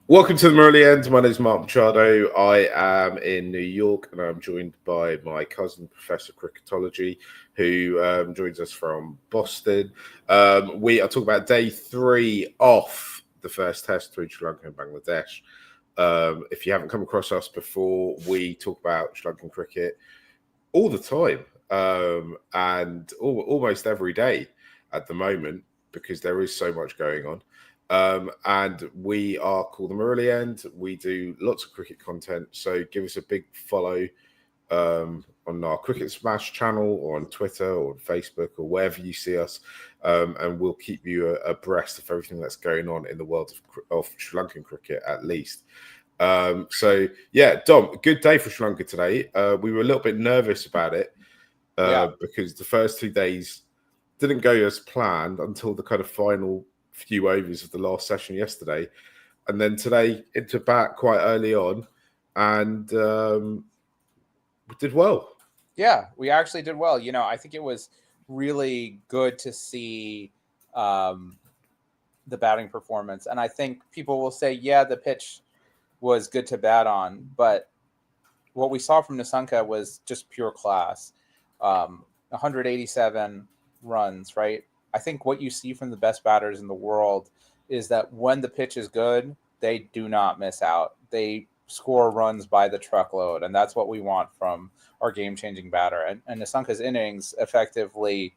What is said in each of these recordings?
Welcome to the Early End. My name is Mark Machado. I am in New York and I'm joined by my cousin, Professor Cricketology, who joins us from Boston. We are talking about day 3 off the first test between Sri Lanka and Bangladesh. If you haven't come across us before, we talk about Sri Lankan cricket all the time and almost every day at the moment because there is so much going on. And we are called the Early End. We do lots of cricket content, so give us a big follow on our Cricket Smash channel or on Twitter or on Facebook or wherever you see us, and we'll keep you abreast of everything that's going on in the world of Sri Lankan cricket, at least. So yeah, Dom, good day for Sri Lanka today. We were a little bit nervous about it because the first 2 days didn't go as planned until the kind of final few overs of the last session yesterday, and then today into bat quite early on, and we did well. Yeah, we actually did well. You know, I think it was really good to see the batting performance, and I think people will say, yeah, the pitch was good to bat on, but what we saw from Nissanka was just pure class. 187 runs, right? I think what you see from the best batters in the world is that when the pitch is good, they do not miss out. They score runs by the truckload, and that's what we want from our game-changing batter. And Nissanka's innings effectively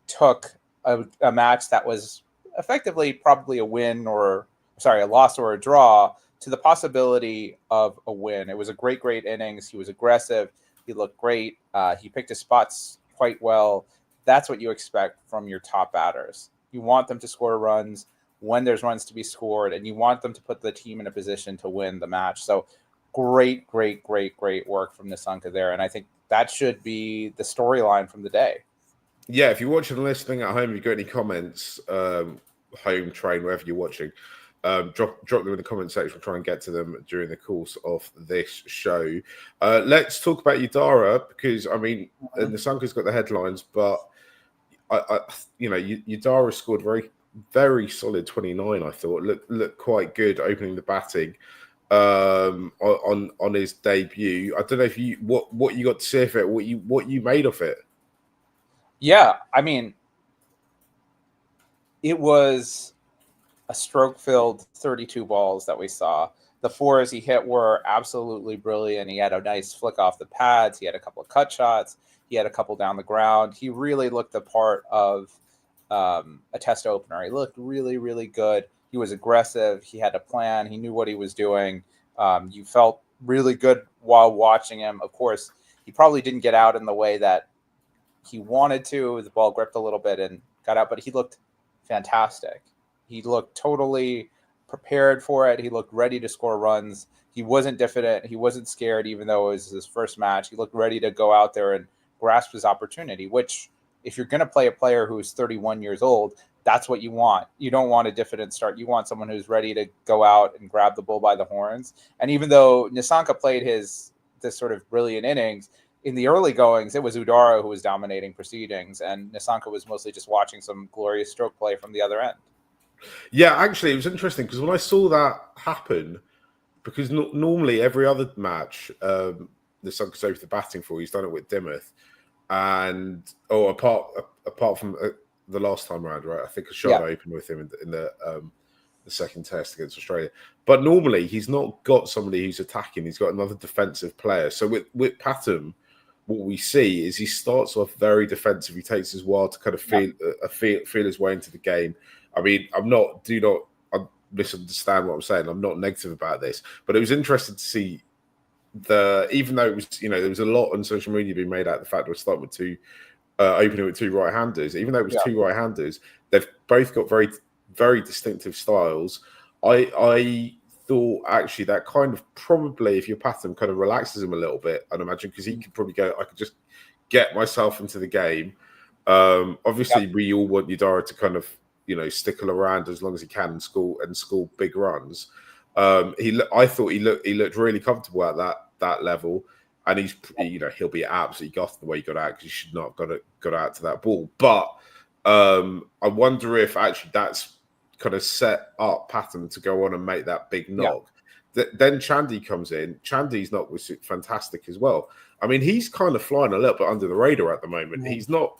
took a match that was effectively probably a loss or a draw to the possibility of a win. It was a great innings. He was aggressive. He looked great. He picked his spots quite well. That's what you expect from your top batters. You want them to score runs when there's runs to be scored, and you want them to put the team in a position to win the match. So great work from Nissanka there. And I think that should be the storyline from the day. Yeah, if you're watching and listening at home, if you've got any comments, home, train, wherever you're watching, drop them in the comment section. We'll try and get to them during the course of this show. Let's talk about Udara, because I mean, Nissanka's got the headlines, but Udara scored very solid 29. I thought looked quite good opening the batting on his debut. I don't know if what you got to see of it, what you made of it. Yeah, I mean, it was a stroke-filled 32 balls that we saw. The 4s he hit were absolutely brilliant. He had a nice flick off the pads. He had a couple of cut shots. He had a couple down the ground. He really looked the part of a test opener. He looked really good. He was aggressive. He had a plan. He knew what he was doing. You felt really good while watching him. Of course, he probably didn't get out in the way that he wanted to. The ball gripped a little bit and got out, but he looked fantastic. He looked totally prepared for it. He looked ready to score runs. He wasn't diffident. He wasn't scared, even though it was his first match. He looked ready to go out there and grasp his opportunity, which if you're going to play a player who's 31 years old, that's what you want. You don't want a diffident start. You want someone who's ready to go out and grab the bull by the horns. And even though Nissanka played this sort of brilliant innings, in the early goings, it was Udara who was dominating proceedings, and Nissanka was mostly just watching some glorious stroke play from the other end. Yeah, actually, it was interesting because when I saw that happen, because normally every other match, Nissanka's over the batting for, he's done it with Dimuth, and apart from the last time around, right? I think a shot opened with him in the second test against Australia. But normally he's not got somebody who's attacking. He's got another defensive player. So with Pathum, what we see is he starts off very defensive. He takes his while to kind of feel his way into the game. I mean, I misunderstand what I'm saying. I'm not negative about this, but it was interesting to see even though it was, there was a lot on social media being made out of the fact that we're starting with opening with 2 right-handers. Even though it was 2 right-handers, they've both got very, very distinctive styles. I thought actually that kind of probably, if you're Pathum, kind of relaxes him a little bit, I'd imagine, because he could probably go, I could just get myself into the game. Obviously, we all want Udara to kind of, stickle around as long as he can and score big runs. I thought he looked really comfortable at that level, and he'll be absolutely gutted the way he got out, because he should not have got out to that ball. But I wonder if actually that's kind of set up Pathum to go on and make that big knock. Then Chandy comes in. Chandy's not fantastic as well. I mean, he's kind of flying a little bit under the radar at the moment. He's not.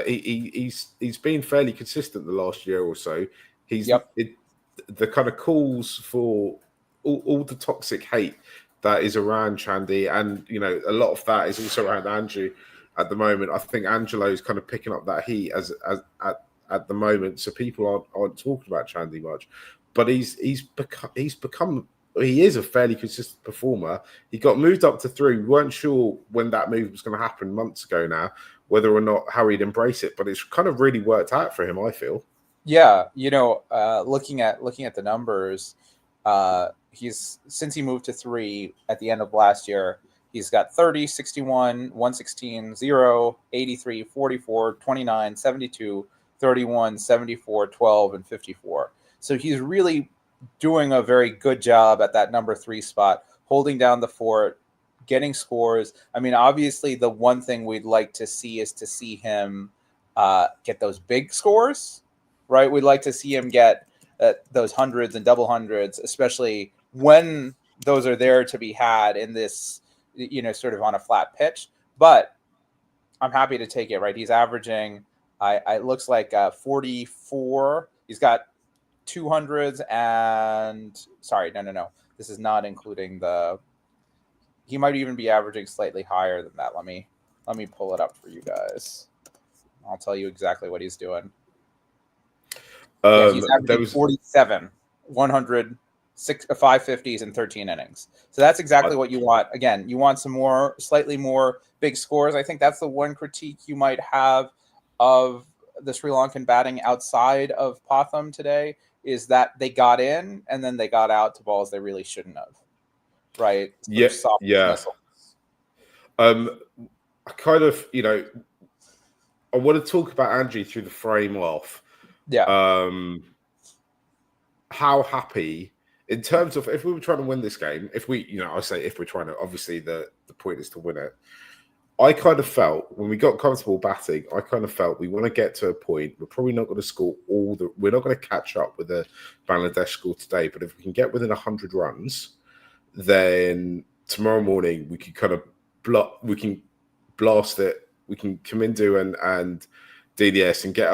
He's been fairly consistent the last year or so. The kind of calls for all the toxic hate that is around Chandy, and a lot of that is also around Andrew at the moment. I think Angelo's kind of picking up that heat at the moment, so people aren't talking about Chandy much. But he is a fairly consistent performer. He got moved up to 3. We weren't sure when that move was going to happen months ago now, whether or not how he'd embrace it, but it's kind of really worked out for him, I feel. Yeah, looking at the numbers, he's since he moved to 3 at the end of last year, he's got 30, 61, 116, 0, 83, 44, 29, 72, 31, 74, 12, and 54. So he's really doing a very good job at that number 3 spot, holding down the fort, getting scores. I mean, obviously, the one thing we'd like to see is to see him get those big scores, right? We'd like to see him get those hundreds and double hundreds, especially when those are there to be had in this, sort of on a flat pitch. But I'm happy to take it, right? He's averaging, it looks like 44. He's got 200s and no. This is not including he might even be averaging slightly higher than that. Let me pull it up for you guys. I'll tell you exactly what he's doing. He's averaging 47, 100, 550s in 13 innings. So that's exactly what you want. Again, you want some slightly more big scores. I think that's the one critique you might have of the Sri Lankan batting outside of Pathum today, is that they got in and then they got out to balls they really shouldn't have. Right? Yeah. I kind of, I want to talk about Andrew through the frame off. Yeah. How happy in terms of, if we were trying to win this game, if we're trying to, obviously the point is to win it. I kind of felt when we got comfortable batting, I kind of felt we want to get to a point. We're probably not going to score we're not going to catch up with the Bangladesh score today, but if we can get within 100 runs, then tomorrow morning we can kind of blast it. We can Kamindu and DDS and get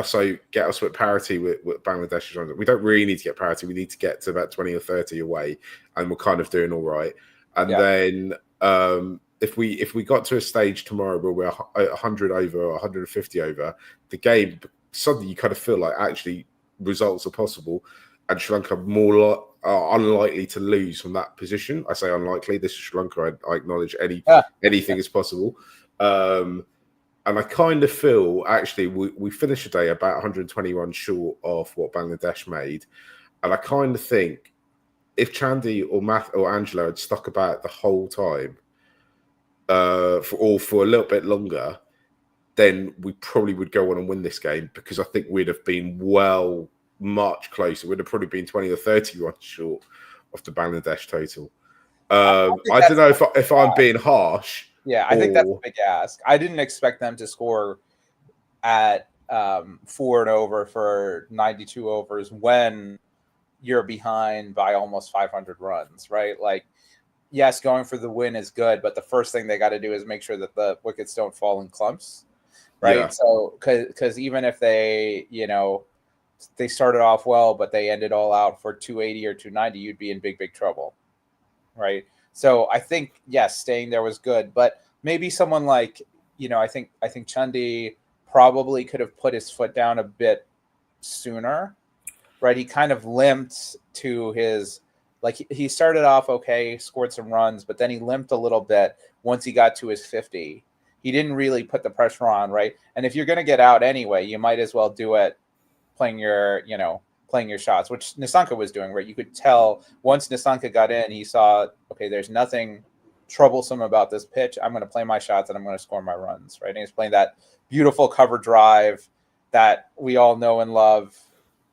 us with parity with Bangladesh's runs. We don't really need to get parity. We need to get to about 20 or 30 away, and we're kind of doing all right. And then if we got to a stage tomorrow where we're 100 over or 150 over, the game, suddenly you kind of feel like actually results are possible, and Sri Lanka are unlikely to lose from that position. I say unlikely. This is Sri Lanka. I acknowledge anything is possible. And I kind of feel actually we finished the day about 120 runs short of what Bangladesh made, and I kind of think if Chandy or Angelo had stuck about the whole time, for a little bit longer, then we probably would go on and win this game, because I think we'd have been much closer. We'd have probably been 20 or 30 runs short of the Bangladesh total. I don't know if I'm being harsh. Yeah, I think that's a big ask. I didn't expect them to score at 4 and over for 92 overs when you're behind by almost 500 runs, right? Like, yes, going for the win is good, but the first thing they got to do is make sure that the wickets don't fall in clumps, right? Yeah. So, because even if they, they started off well, but they ended all out for 280 or 290, you'd be in big trouble, right? So I think, yes, staying there was good, but maybe someone like, I think Chandy probably could have put his foot down a bit sooner, right? He kind of limped to his, like, he started off okay, scored some runs, but then he limped a little bit once he got to his 50. He didn't really put the pressure on, right? And if you're going to get out anyway, you might as well do it playing your shots, which Nissanka was doing, right? You could tell once Nissanka got in, he saw, okay, there's nothing troublesome about this pitch. I'm going to play my shots and I'm going to score my runs, right? And he's playing that beautiful cover drive that we all know and love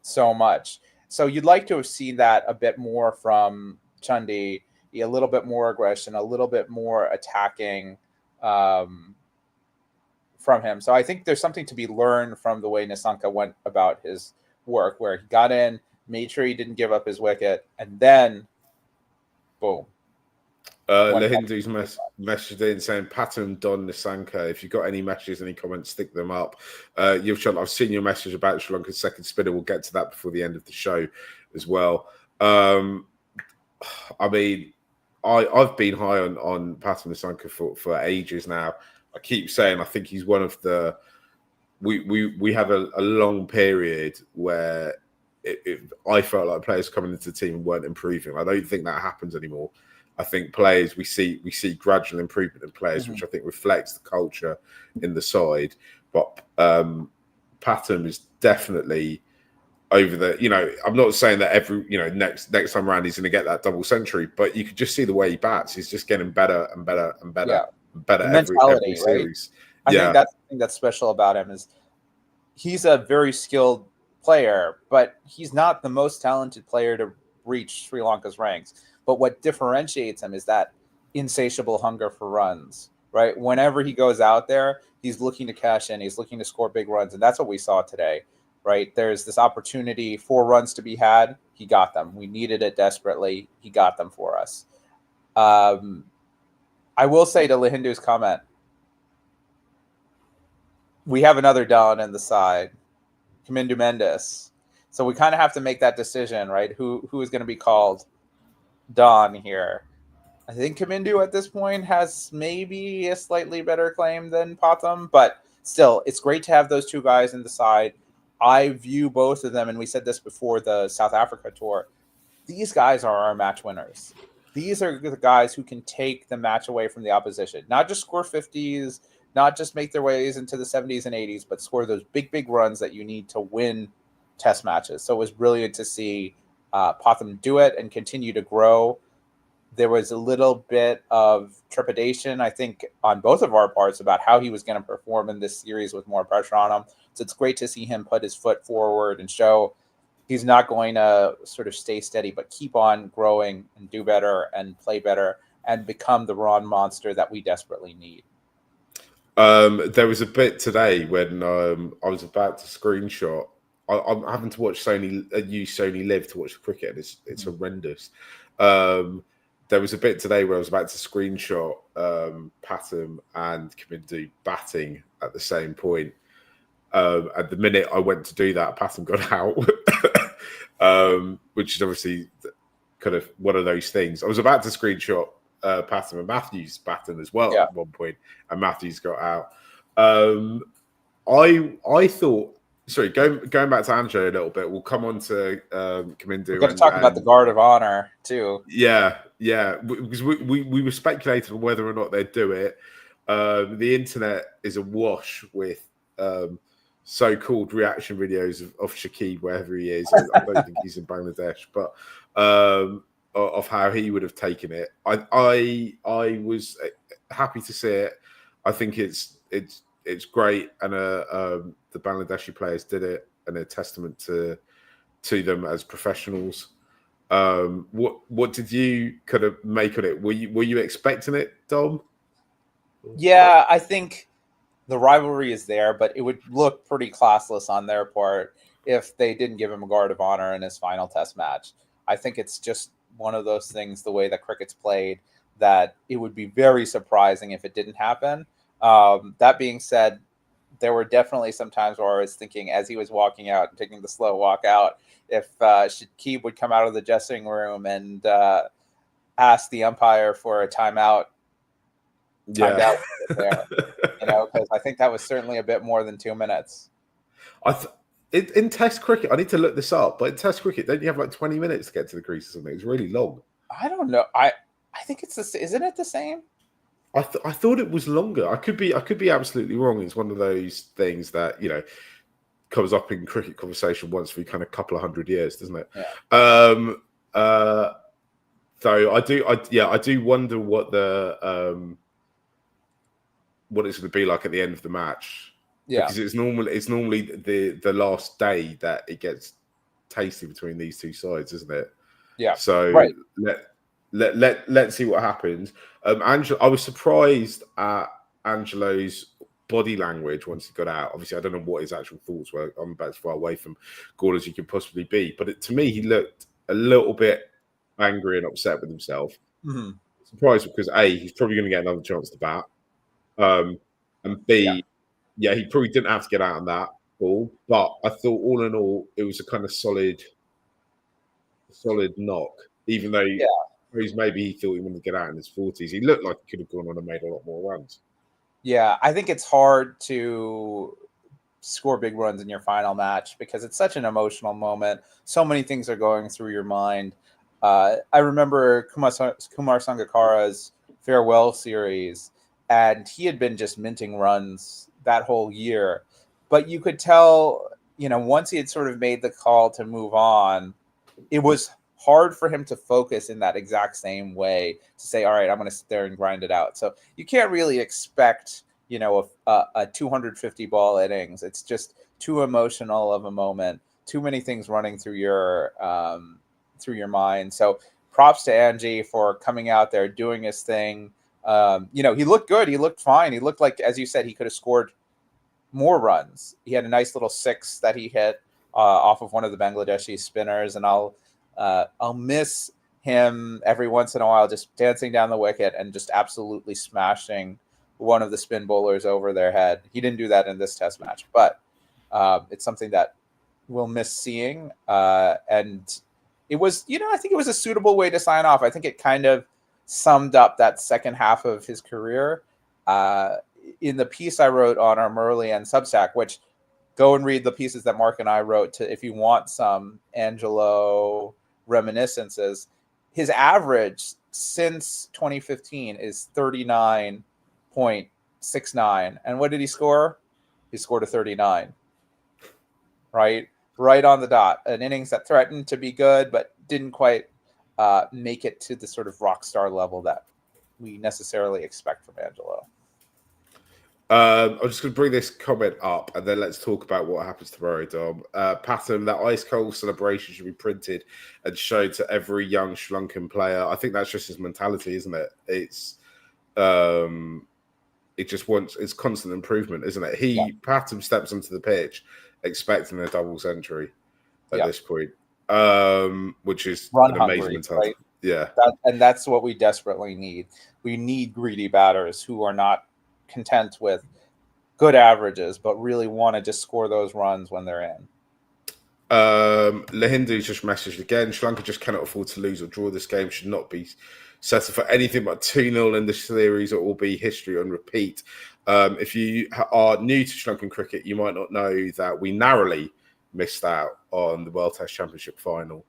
so much. So you'd like to have seen that a bit more from Chandy, a little bit more aggression, a little bit more attacking from him. So I think there's something to be learned from the way Nissanka went about his work, where he got in, made sure he didn't give up his wicket, and then boom. Lahindu's messaged in saying, Pathum Nissanka, if you've got any messages, any comments, stick them up. I've seen your message about Sri Lanka's second spinner. We'll get to that before the end of the show as well. I mean, I've been high on Pathum Nissanka for ages now. I keep saying I think he's one of the... We have a long period where I felt like players coming into the team weren't improving. I don't think that happens anymore. I think players, we see gradual improvement in players, which I think reflects the culture in the side. But Pathum is definitely over the, I'm not saying that every, next time around he's going to get that double century, but you could just see the way he bats. He's just getting better and better and better and better every series. I think that's the thing that's special about him is he's a very skilled player, but he's not the most talented player to reach Sri Lanka's ranks. But what differentiates him is that insatiable hunger for runs, right? Whenever he goes out there, he's looking to cash in. He's looking to score big runs. And that's what we saw today, right? There's this opportunity, 4 runs to be had. He got them. We needed it desperately. He got them for us. I will say to Lahindu's comment, we have another Don in the side, Kamindu Mendis. So we kind of have to make that decision, right? Who is going to be called Don here? I think Kamindu at this point has maybe a slightly better claim than Pathum, but still, it's great to have those two guys in the side. I view both of them, and we said this before the South Africa tour, these guys are our match winners. These are the guys who can take the match away from the opposition, not just score 50s, not just make their ways into the 70s and 80s, but score those big, big runs that you need to win test matches. So it was brilliant to see Pathum do it and continue to grow. There was a little bit of trepidation, I think, on both of our parts about how he was going to perform in this series with more pressure on him. So it's great to see him put his foot forward and show he's not going to sort of stay steady, but keep on growing and do better and play better and become the run monster that we desperately need. There was a bit today when I was about to screenshot. I'm having to watch use Sony Live to watch the cricket, and it's horrendous. There was a bit today where I was about to screenshot Pathum and Kamindu batting at the same point. At the minute I went to do that, Pathum got out, which is obviously kind of one of those things. I was about to screenshot Pathum and Mathews batting as well at one point, and Mathews got out. I thought. Sorry, going back to Angelo a little bit, we'll come on to Kamindu. We're going to talk about the Guard of Honor too. Yeah, because we were speculating on whether or not they'd do it. The internet is awash with so-called reaction videos of Shakib, wherever he is. I don't think he's in Bangladesh, but of how he would have taken it. I was happy to see it. I think it's great, and the Bangladeshi players did it, and a testament to them as professionals. What did you kind of make of it? Were you expecting it, Dom? Yeah, I think the rivalry is there, but it would look pretty classless on their part if they didn't give him a Guard of Honor in his final test match. I think it's just one of those things, the way that cricket's played, that it would be very surprising if it didn't happen. That being said, there were definitely some times where I was thinking, as he was walking out and taking the slow walk out, if Shakib would come out of the dressing room and ask the umpire for a timeout. There, because I think that was certainly a bit more than 2 minutes. In Test cricket, I need to look this up, but in Test cricket, don't you have like 20 minutes to get to the crease or something? It's really long. I don't know. I think it's isn't it the same? I thought it was longer. I could be absolutely wrong. It's one of those things that comes up in cricket conversation once every kind of couple of 100 years, doesn't it? Yeah. So I do wonder what what it's going to be like at the end of the match. Yeah, because it's normally the last day that it gets tasty between these two sides, isn't it? Yeah. So right. Let's see what happens. Angelo, I was surprised at Angelo's body language once he got out. Obviously, I don't know what his actual thoughts were. I'm about as far away from Gall as you could possibly be. But to me, he looked a little bit angry and upset with himself. Mm-hmm. Surprised because A, he's probably going to get another chance to bat. And B, yeah, he probably didn't have to get out on that ball. But I thought all in all, it was a kind of solid knock, even though maybe he thought he wanted to get out in his 40s. He looked like he could have gone on and made a lot more runs. Yeah, I think it's hard to score big runs in your final match because it's such an emotional moment. So many things are going through your mind. I remember Kumar Sangakkara's farewell series, and he had been just minting runs that whole year. But you could tell, once he had sort of made the call to move on, it was hard for him to focus in that exact same way to say, all right, I'm going to sit there and grind it out. So you can't really expect, a 250 ball innings. It's just too emotional of a moment, too many things running through your mind. So props to Angie for coming out there, doing his thing. He looked good. He looked fine. He looked like, as you said, he could have scored more runs. He had a nice little 6 that he hit off of one of the Bangladeshi spinners, and I'll miss him every once in a while just dancing down the wicket and just absolutely smashing one of the spin bowlers over their head. He didn't do that in this test match, but it's something that we'll miss seeing. And it was, I think it was a suitable way to sign off. I think it kind of summed up that second half of his career. In the piece I wrote on our Murley and Substack, which go and read the pieces that Mark and I wrote if you want some Angelo reminiscences. His average since 2015 is 39.69. And what did he score? He scored a 39. Right on the dot. An innings that threatened to be good, but didn't quite make it to the sort of rock star level that we necessarily expect from Angelo. I'm just going to bring this comment up and then let's talk about what happens tomorrow, Dom. Pathum, that ice cold celebration should be printed and shown to every young Sri Lankan player. I think that's just his mentality, isn't it? It's it's constant improvement, isn't it? Pathum steps onto the pitch expecting a double century at this point, which is an amazing mentality. Right? Yeah. That's what we desperately need. We need greedy batters who are not content with good averages, but really want to just score those runs when they're in. Lahindu's just messaged again. Sri Lanka just cannot afford to lose or draw this game. Should not be settled for anything but 2-0 in this series, or it will be history on repeat. If you are new to Sri Lankan cricket, you might not know that we narrowly missed out on the World Test Championship final.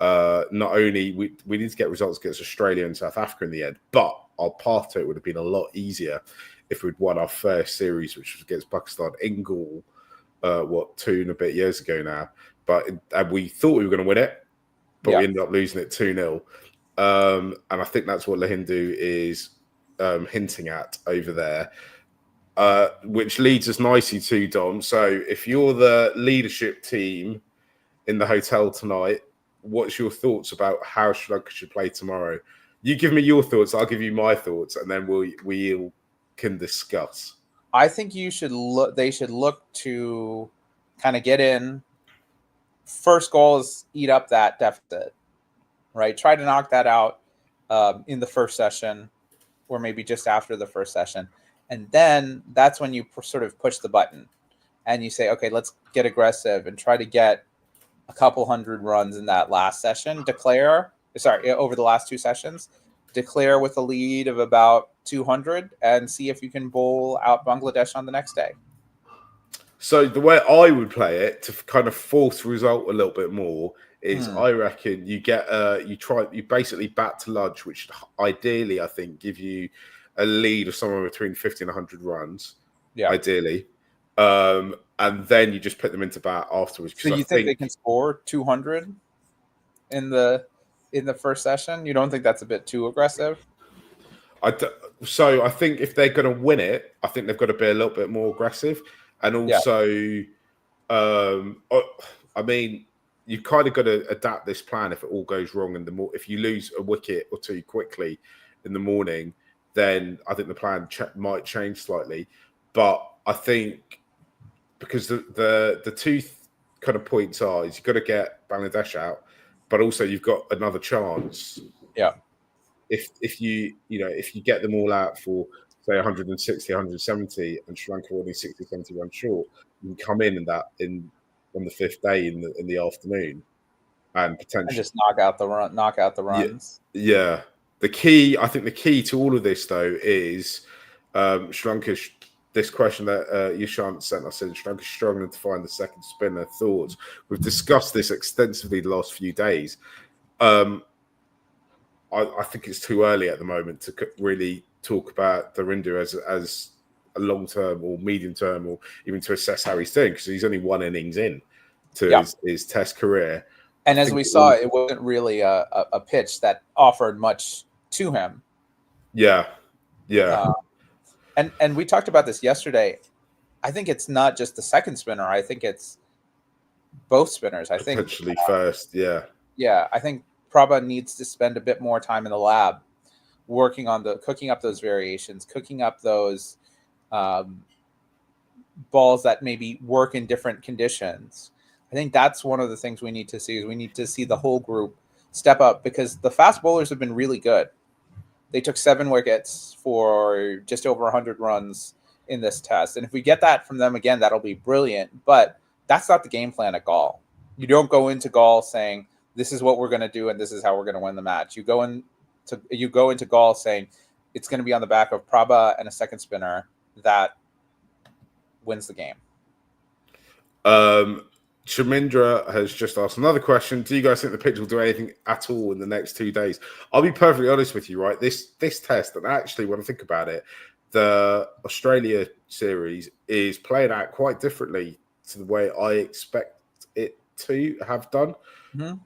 Not only we need to get results against Australia and South Africa in the end, but our path to it would have been a lot easier if we'd won our first series, which was against Pakistan in Gaul, 2 and a bit years ago now. But we thought we were going to win it, but we ended up losing it 2-0. And I think that's what Lahindu is hinting at over there, which leads us nicely to Dom. So if you're the leadership team in the hotel tonight, what's your thoughts about how Sri Lanka should play tomorrow? You give me your thoughts, I'll give you my thoughts, and then we can discuss. I think they should look to kind of get in. First goal is eat up that deficit, right? Try to knock that out in the first session, or maybe just after the first session. And then that's when you sort of push the button and you say, okay, let's get aggressive and try to get a couple hundred runs in that last session. Over the last 2 sessions, declare with a lead of about 200 and see if you can bowl out Bangladesh on the next day. So the way I would play it to kind of force result a little bit more is I reckon you get you basically bat to lunch, which ideally I think give you a lead of somewhere between 50 and 100 runs. Yeah, ideally. And then you just put them into bat afterwards. So you think they can score 200 in the first session? You don't think that's a bit too aggressive? So I think if they're going to win it, I think they've got to be a little bit more aggressive. And also, I mean, you've kind of got to adapt this plan if it all goes wrong. If you lose a wicket or two quickly in the morning, then I think the plan might change slightly. But I think because the two kind of points are is you've got to get Bangladesh out, but also you've got another chance. Yeah. If you get them all out for say 160, 170, and Sri Lanka only 60, 70 runs short, you can come in on the fifth day in the afternoon and potentially And just knock out the runs. Yeah. I think the key to all of this though is Sri Lanka. This question that Yashant sent us in, Sri Lanka struggling to find the second spinner. Thoughts? We've discussed this extensively the last few days. I think it's too early at the moment to really talk about Dhanjaya as a long-term or medium-term or even to assess how he's doing because he's only one innings in to his Test career. And as we saw, it wasn't really a pitch that offered much to him. Yeah. And we talked about this yesterday. I think it's not just the second spinner. I think it's both spinners. I think potentially first. Yeah. Yeah, I think Prabha needs to spend a bit more time in the lab working on cooking up those variations, cooking up those balls that maybe work in different conditions. I think that's one of the things we need to see is we need to see the whole group step up because the fast bowlers have been really good. They took 7 wickets for just over 100 runs in this test. And if we get that from them again, that'll be brilliant. But that's not the game plan at Gaul. You don't go into Gaul saying, this is what we're going to do and this is how we're going to win the match. You go into Gaul saying it's going to be on the back of Prabha and a second spinner that wins the game. Chamindra has just asked another question. Do you guys think the pitch will do anything at all in the next 2 days? I'll be perfectly honest with you, right? This test, and actually when I think about it, the Australia series is playing out quite differently to the way I expect it to have done. Mm-hmm.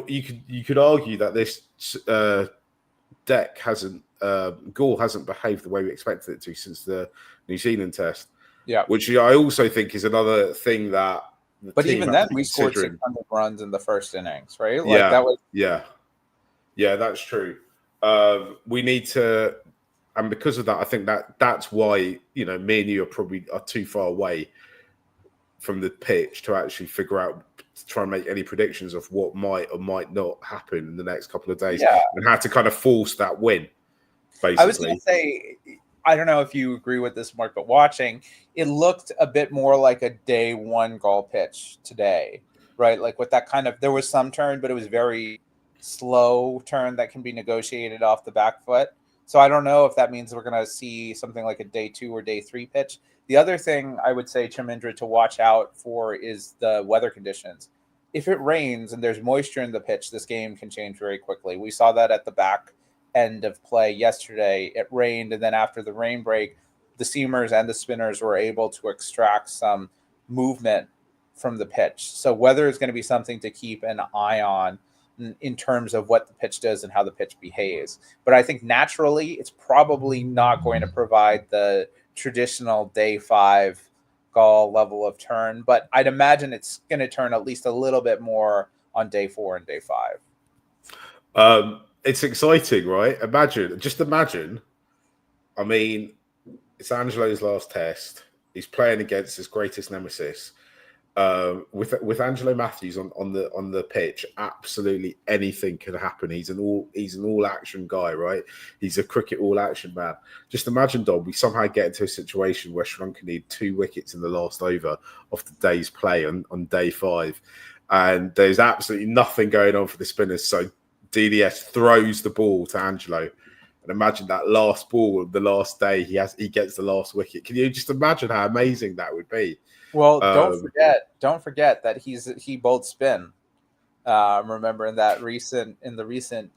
You could argue that this deck Gaul hasn't behaved the way we expected it to since the New Zealand test. Yeah, which I also think is another thing that. But even then, we scored 600 runs in the first innings, right? Yeah, that's true. We need to, and because of that, I think that's why me and you are too far away from the pitch to actually figure out, to try and make any predictions of what might or might not happen in the next couple of days, and how to kind of force that win. Basically, I was going to say, I don't know if you agree with this, Mark, but watching, it looked a bit more like a day one Gaul pitch today, right? Like with that kind of, there was some turn, but it was very slow turn that can be negotiated off the back foot. So I don't know if that means we're going to see something like a day 2 or day 3 pitch. The other thing I would say, Chamindra, to watch out for is the weather conditions. If it rains and there's moisture in the pitch, this game can change very quickly. We saw that at the back end of play yesterday. It rained, and then after the rain break, the seamers and the spinners were able to extract some movement from the pitch. So weather is going to be something to keep an eye on in terms of what the pitch does and how the pitch behaves. But I think naturally it's probably not going to provide the traditional day 5 Gaul level of turn, but I'd imagine it's going to turn at least a little bit more on day 4 and day 5. It's exciting, right? Imagine. I mean, it's Angelo's last test. He's playing against his greatest nemesis. With Angelo Mathews on the pitch, absolutely anything can happen. He's an all action guy, right? He's a cricket all action man. Just imagine, Dom, we somehow get into a situation where Sri Lanka need 2 wickets in the last over of the day's play on day 5, and there's absolutely nothing going on for the spinners. So DDS throws the ball to Angelo, and imagine that last ball of the last day, he gets the last wicket. Can you just imagine how amazing that would be? Well, don't forget that he bowled spin. Remember in the recent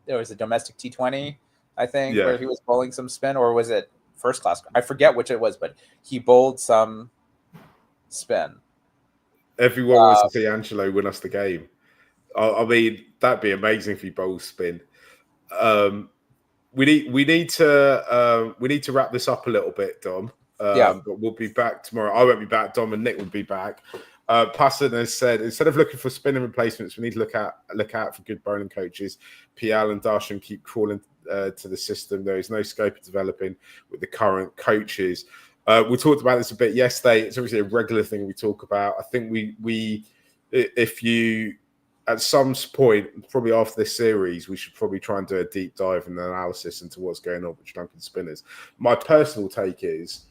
there was a domestic T20, I think, where he was bowling some spin, or was it first class? I forget which it was, but he bowled some spin. Everyone wants to see Angelo win us the game. I mean, that'd be amazing if he bowls spin. We need to wrap this up a little bit, Dom. But we'll be back tomorrow. I won't be back. Dom and Nick will be back. Pathum has said, instead of looking for spinning replacements, we need to look out for good bowling coaches. PL and Darshan keep crawling to the system. There is no scope of developing with the current coaches. We talked about this a bit yesterday. It's obviously a regular thing we talk about. I think if you, at some point, probably after this series, we should probably try and do a deep dive and analysis into what's going on with Sri Lankan spinners. My personal take is,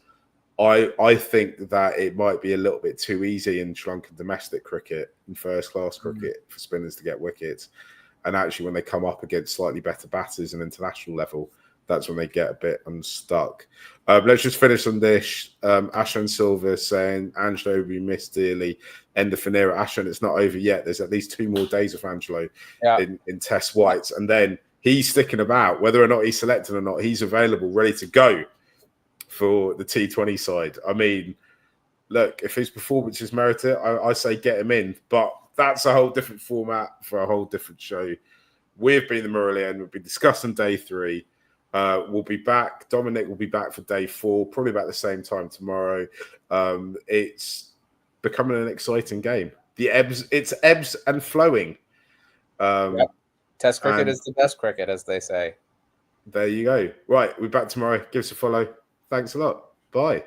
I think that it might be a little bit too easy in Sri Lankan domestic cricket and first-class cricket for spinners to get wickets. And actually, when they come up against slightly better batters and international level, that's when they get a bit unstuck. Let's just finish on this. Ashwin Silva saying, Angelo, we miss dearly. End of Fanera. Ashwin, it's not over yet. There's at least 2 more days of Angelo in Test Whites. And then he's sticking about. Whether or not he's selected or not, he's available, ready to go for the T20 side. I mean, look, if his performance is merited, I say get him in. But that's a whole different format for a whole different show. We've been the Muralian. We'll be discussing day 3. We'll be back. Dominic will be back for day 4, probably about the same time tomorrow. It's becoming an exciting game. It's ebbs and flowing. Test cricket is the best cricket, as they say. There you go. Right, we're back tomorrow. Give us a follow. Thanks a lot. Bye.